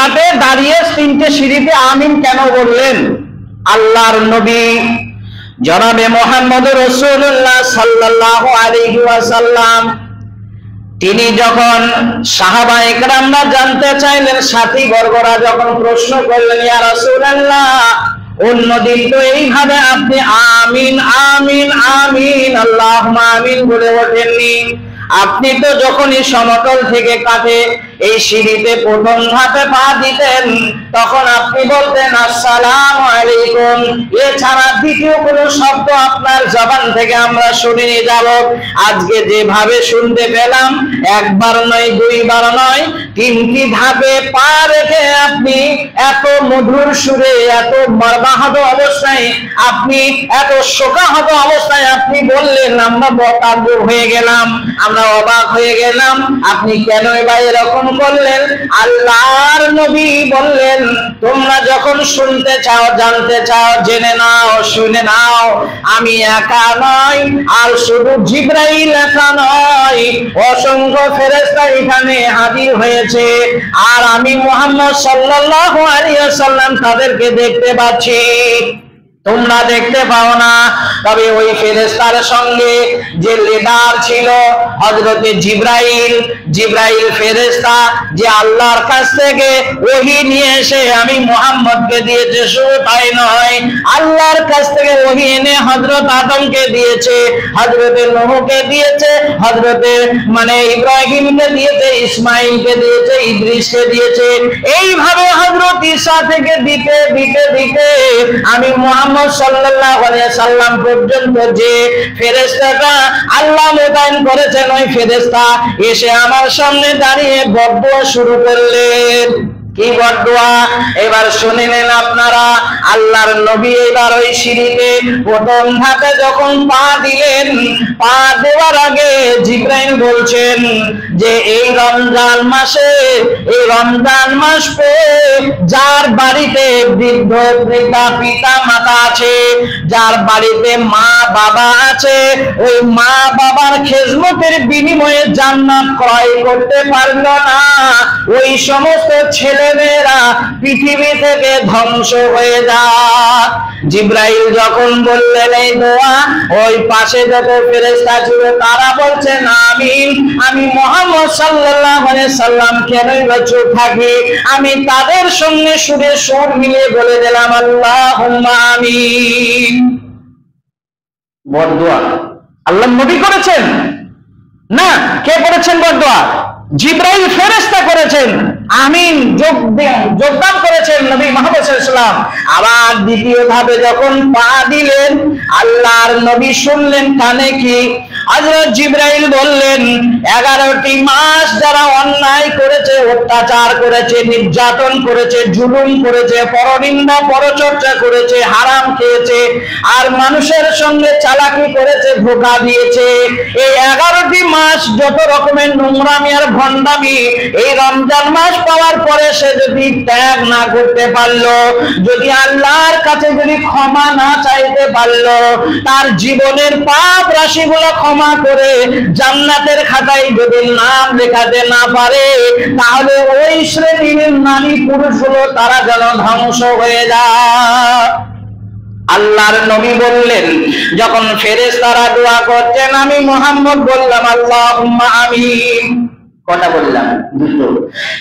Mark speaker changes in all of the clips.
Speaker 1: ঘাটে দাঁড়িয়ে তিনটে সিঁড়িতে আমিন কেন বললেন? আল্লাহর নবী জনাবে মুহাম্মদ রাসূলুল্লাহ সাল্লাল্লাহু আলাইহি ওয়াসাল্লাম তিনি যখন সাহাবায়ে কেরামরা জানতে চাইলেন, সাথী বর্গরা যখন প্রশ্ন করলেন, ইয়া রাসূলুল্লাহ অন্যদিন তো এইভাবে আপনি আমিন আমিন আমিন আল্লাহুম্মা আমিন বলে ওঠেননি, আপনি তো যখনই সমতল থেকে কাটে এই সিঁড়িতে প্রথম ধাপে পা দিতেন তখন আপনি বলতেন আসসালামু আলাইকুম, এছাড়া দ্বিতীয় কোনো শব্দ আপনার জবান থেকে আমরা শুনিনি। যাব আজকে যেভাবে শুনতে পেলাম, একবার নয় দুইবার নয়, তিনটি ধাপে পা রেখে আপনি এত মধুর সুরে, এত মর্মাহত অবস্থায়, আপনি এত শোকাহত অবস্থায় আপনি বললেন, আমরা বকাবুর হয়ে গেলাম, আমরা অবাক হয়ে গেলাম, আপনি কেন বা এরকম বললেন? আল্লাহর নবী বললেন, তোমরা যখন শুনতে চাও, জানতে চাও, জেনে নাও, শুনে নাও, আমি একা নয়, আর শুধু জিবরাইল একা নয়, অসংখ্য ফেরেশতা এখানে হাজির হয়েছে, আর আমি মুহাম্মদ সাল্লাল্লাহু আলাইহি ওয়াসাল্লাম তাদেরকে দেখতে পাচ্ছি, তোমরা দেখতে পাও না। তবে ওই ফেরেশতার সঙ্গে যে লিডার ছিল হযরতে জিবরাইল, জিবরাইল ফেরেশতা যে আল্লাহর কাছ থেকে ওহী নিয়ে এসে আমি মুহাম্মদকে দিয়েছে, শুধু তাই নয়, আল্লাহর কাছ থেকে ওহী এনে হযরত আদমকে দিয়েছে, হযরতে নূহকে দিয়েছে, হযরতে ইব্রাহিমকে দিয়েছে, ইসমাঈলকে দিয়েছে, ইদ্রিসকে দিয়েছে, এইভাবে হযরত ঈসা থেকে দিতে দিতে দিতে আমি মুহাম্মদ সাল্লাল্লাহু আলাইহি সাল্লাম পর্যন্ত যে ফেরেশতাটা আল্লাহ মোতায়েন করেছেন, ওই ফেরেশতা এসে আমার সামনে দাঁড়িয়ে বদদুয়া শুরু করলেন। কি বদদুয়া? এবার শুনে নেন আপনারা। আল্লাহর নবী এবার ওই সিঁড়িতে প্রথম ধাপে যখন পা দিলেন, পা দেওয়ার আগে জিবরাইল বলছেন যে এই রমজান মাসে, এই রমজান মাস পেয়ে যার বাড়িতে বৃদ্ধ বৃদ্ধা পিতা মাতা আছে, যার বাড়িতে মা বাবা আছে, ওই মা বাবার খেজমতের বিনিময়ে জান্নাত ক্রয় করতে পারল না, ওই সমস্ত ছেলেমেয়েরা পৃথিবী থেকে ধ্বংস হয়ে যায়। জিবরাইল যখন বললেন এই দোয়া, ওই পাশে যত ফেরেশতা ছিল তারা বলছেন আমিন। আমি মুহাম্মদ সাল্লাল্লাহু আলাইহি সাল্লাম কেনই বা চুপ থাকি, আমি তাদের সঙ্গে সুরে সুর মিলিয়ে বলে দিলাম আল্লাহুম্মা আমিন। বদদুয়া আল্লাহ নবী করেছেন না, কে করেছেন বদদুয়া? জিবরাইল ফেরেশতা করেছেন। আমিন যোগদান করেছেন নবী মুহাম্মদ সাল্লাল্লাহু আলাইহি ওয়াসাল্লাম। আবার দ্বিতীয় ধাপে যখন পা দিলেন, আল্লাহর নবী শুনলেন কানে কি, হযরত জিবরাইল বললেন 11টি মাস যারা অন্যায় করেছে, অত্যাচার করেছে, নির্যাতন করেছে, জুলুম করেছে, পরনিন্দা পরচর্চা করেছে, হারাম খেয়েছে, আর মানুষের সঙ্গে চালাকি করেছে, ধোঁকা দিয়েছে, এই 11টি মাস যত রকমের নোংরামি আর ভণ্ডামি, এই রমজান মাস পাওয়ার পরে সে যদি ত্যাগ না করতে পারলো, যদি আল্লাহর কাছে যদি ক্ষমা না চাইতে পারলো, তার জীবনের পাপ রাশিগুলো ক্ষমা করে জান্নাতের খাতায় যদি নাম লেখাতে না পারে, তাহলে ওই শ্রেণীর নারী পুরুষগুলো তারা যেন ধ্বংস হয়ে যায়। আল্লাহর নবী বললেন, যখন ফেরেশতারা দোয়া করতেন, আমি মুহাম্মদ বললাম আল্লাহুম্মা আমিন। কটা বললাম? দুটো।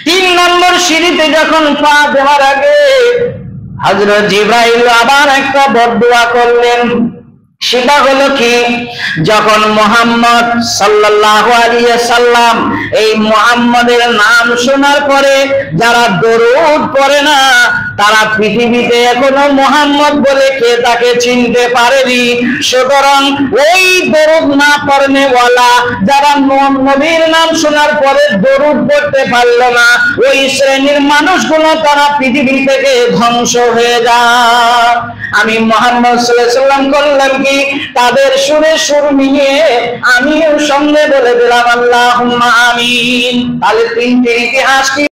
Speaker 1: 3 নম্বর সিঁড়িতে যখন পা দেওয়ার আগে হযরত জিবরাইল আবার একটা বদদুয়া করলেন। সেটা হলো কি, যখন মুহাম্মদ সাল্লাল্লাহু আলাইহি ওয়াসাল্লাম এই মুহাম্মাদের নাম শোনার পরে যারা দরুদ পড়ে না, তারা পৃথিবীতে এখনো মুহাম্মদ বলে কে তাকে চিনতে পারেনি। সুতরাং ওই দরুদ না পড়নে ওয়ালা যারা নবীর নাম শোনার পরে দরুদ পড়তে পারলো না, ওই শ্রেণীর মানুষগুলো তারা পৃথিবী থেকে ধ্বংস হয়ে যায়। আমি মুহাম্মদ সাল্লাল্লাহু আলাইহি ওয়াসাল্লাম করলাম কি, তাদের সুরে সুর মিলিয়ে আমিও সঙ্গে বলে দিলাম আল্লাহুম্মা আমিন। তাহলে 3টি ইতিহাস কি?